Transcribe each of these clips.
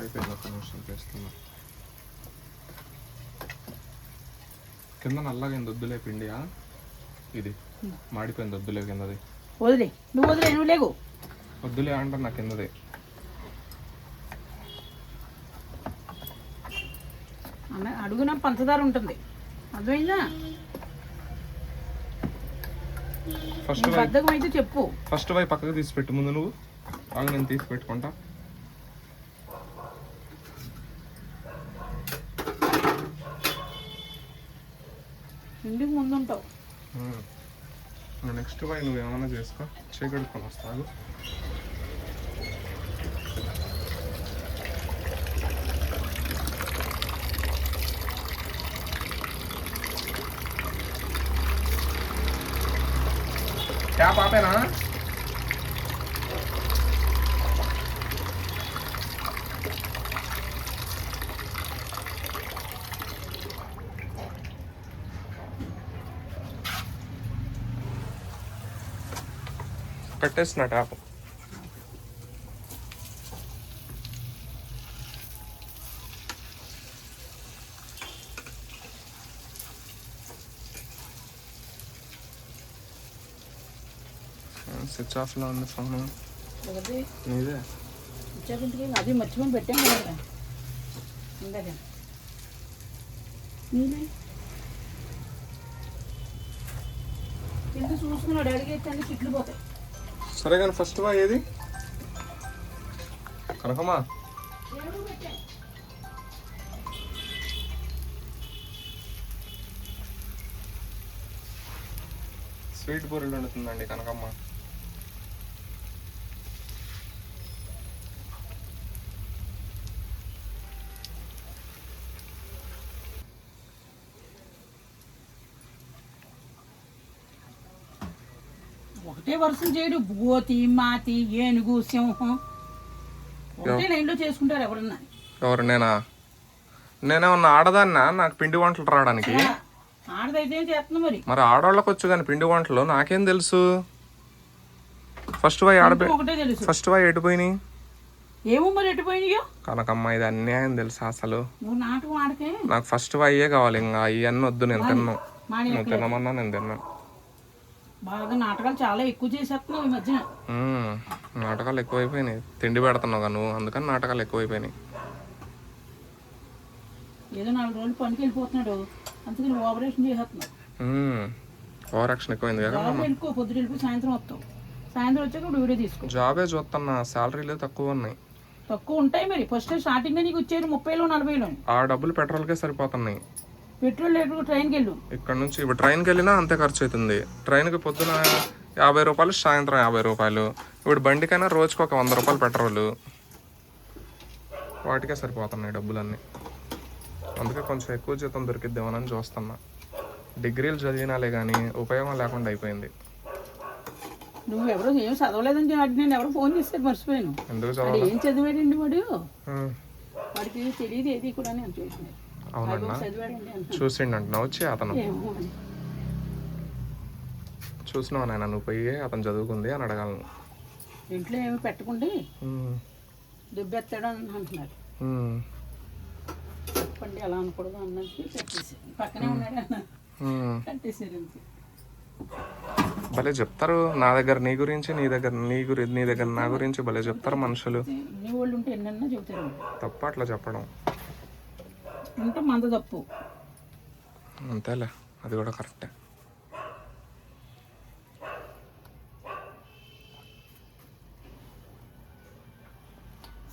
అయిపోయింది, ఒక్క నిమిషం చేస్తున్నా. కింద నల్లగైంది, వద్దులే పిండియా, ఇది మాడిపోయింది, వద్దులే కిందది. వదిలే నువ్వు లేవు వద్దులే అంటారు నా కిందది. అడుగున పంచదార ఉంటుంది, అర్థమైందా? బద్ధకం అయితే చెప్పు. ఫస్ట్ వై పక్కకు తీసి పెట్టు ముందు, నువ్వు బాగా నేను తీసి పెట్టుకుంటా. ఇంటికి ముందుంటావు. నెక్స్ట్ వై నువ్వు ఏమైనా చేసుకో, చేయగడుకొని వస్తావు. ట్యాప్ ఆపేనా? కట్టేస్తున్నా ట్యాప్. స్విచ్ ఆఫ్లో ఉంది ఫోన్. నీదే అది మర్చిపోయి పెట్టాను కదా ఇందాక. కింద చూసుకున్నాడు, అడిగేసి చిట్లు పోతాయి. సరే కానీ ఫస్ట్ వా ఏది కనకమ్మా? స్వీట్ బూరెలు వండుతుందండి కనకమ్మ. ఒకటే వర్షం చేయడు, బోతి మాతి ఏనుగు సింహం ఒకటే లైన్లో చేసుకుంటారు ఎవరన్నా. ఎవరు? నేనేమన్నా ఆడదాన్నా నాకు పిండి వంటలు రావడానికి? ఆడదైతే చేస్తున్నా మరి ఆడవాళ్ళకి వచ్చు కానీ పిండి వంటలు నాకేం తెలుసు. ఫస్ట్ వై ఒకటే తెలుసు. ఫస్ట్ వై ఎటుపోయినాయి ఏమో మరి ఎటుపోయినాయో కనకమ్మ, ఇది అన్యాయం తెలుసా అసలు. నువ్వు నాటకం ఆడకే. నాకు ఫస్ట్ వయ్యే కావాలి, ఇంకా ఇవన్నీ వద్దు. నేను తిన్నాను, నువ్వు తినమన్నా నేను తిన్నాను. బాగా నాటకాలు చాలా ఎక్కువ చేసేస్తున్నావు ఈ మధ్యన. నాటకాలు ఎక్కువైపోయినాయి, తిండి పెడుతున్నావు కదా నువ్వు, అందుకని నాటకాలు ఎక్కువైపోయినాయి. ఏదో 4 రోజులు పనికి వెళ్ళిపోతున్నాడు, అందుకని ఆపరేషన్ చేసేస్తున్నావు. ఓవర్ యాక్షన్ ఎక్కువైంది కదా. వెళ్ళిపో, పొద్దున వెళ్ళిపోయి సాయంత్రం వస్తావు, సాయంత్రం వచ్చాక ఇప్పుడు వీడియో తీసుకో. జాబే చూస్తున్నా, శాలరీలు తక్కువ ఉన్నాయి. తక్కువ ఉంటాయి మరి, ఫస్ట్ స్టార్టింగ్ నీకు వచ్చేది 30,000 40,000. ఆ డబ్బులు పెట్రోల్కే సరిపోతున్నాయి. పెట్రోల్ రేటు ట్రైన్కి వెళ్ళు, ఇక్కడ నుంచి ఇప్పుడు ట్రైన్కి వెళ్ళినా అంతే ఖర్చు అవుతుంది. ట్రైన్కి పొద్దున 50 రూపాయలు, సాయంత్రం 50 రూపాయలు. ఇప్పుడు బండికైనా రోజుకి ఒక 100 రూపాయలు పెట్రోలు, వాటికే సరిపోతున్నాయి డబ్బులన్నీ. అందుకే కొంచెం ఎక్కువ జీతం దొరికిద్దామని చూస్తున్నా. డిగ్రీలు చదివినాలే కానీ ఉపయోగం లేకుండా అయిపోయింది. నువ్వు ఎవరో ఏం చదవలేదని నేను ఎవరో ఫోన్ చేస్తే మర్చిపోయాను. ఎందుకు చదవాలి? ఏం చదివాడండి వాడు? వాడికి తెలియదు ఏది కూడా. నేను చూసినాను. అవునన్నా, చూసిండంటున్నా వచ్చి అతను. చూసినావు నాయన, నువ్వు పోయి అతను చదువుకుంది అని అడగాలను. ఇంట్లో ఏమి పెట్టకుండా దుబ్బెత్తాడు అని అంటున్నారు. చెప్పండి అలా అనకూడదు అన్నది పెట్టేసారు, పక్కనే ఉన్నాడు అన్న కట్టేసారు. భలే చెప్తారు నా దగ్గర నీ గురించి, నీ దగ్గర నా గురించి భలే చెప్తారు మనుషులు. నీ వాళ్ళు ఉంటే ఎన్నన్నా చెబుతారు. తప్ప అట్లా చెప్పడం అంటే మంద తప్పు అంతేలే, అది కూడా కరెక్టే.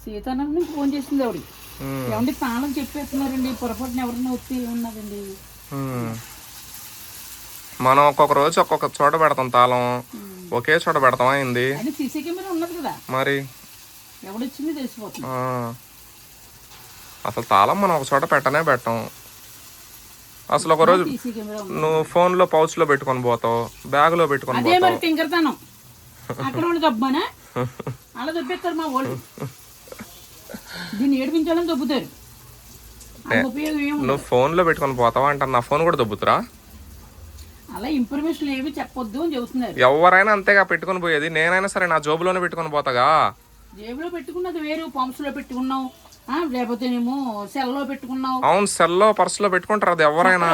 సీతారామని ఫోన్ చేసింది ఆవిడ. ఏమంటే తాళం చెప్పేస్తున్నారండి, పొరపాటున ఎవరన్నా వచ్చి ఉన్నదండి. మనం ఒక్కొక్క రోజు ఒక్కొక్క చోట పెడతాం తాళం, ఒకే చోట పెడతాం. అయింది సీసీ కెమెరా ఉన్నది కదా మరి, ఎవడొచ్చింది తెలిసిపోతుంది. అసలు తాళం మనం ఒక చోట పెట్టం. అసలు ఒక రోజు నువ్వు ఫోన్లో పౌచ్లో పెట్టుకొని పోతావు, బ్యాగ్లో పెట్టుకొని పోతావు. మరి తింకరతనం అక్కడ వాళ్ళు దబ్బానా అలా దొబ్బేస్తారు మా వాళ్ళు. దీన్ని ఏడిపించాలని దొబ్బుతారు. నువ్వు ఫోన్లో పెట్టుకొని పోతావా అంటే నా ఫోన్ కూడా దొబ్బుతురా? అలా ఇన్ఫర్మేషన్ ఏమి చెప్పొద్దు అని చెబుతున్నారు. ఎవరైనా అంతేగా పెట్టుకొని పోయేది, నేనైనా సరే నా జోబులోనే పెట్టుకొని పోతాగా. జేబులో పెట్టుకున్నది వేరు, పంప్స్ లో పెట్టుకున్నావు, లేకపోతేనేమో సెల్లో పెట్టుకున్నావు. అవును, సెల్లో పర్సులో పెట్టుకుంటారు, అది ఎవరైనా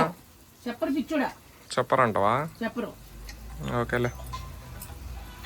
చెప్పరు పిచ్చుడా, చెప్పరంటవా? చెప్పరు. ఓకేలే.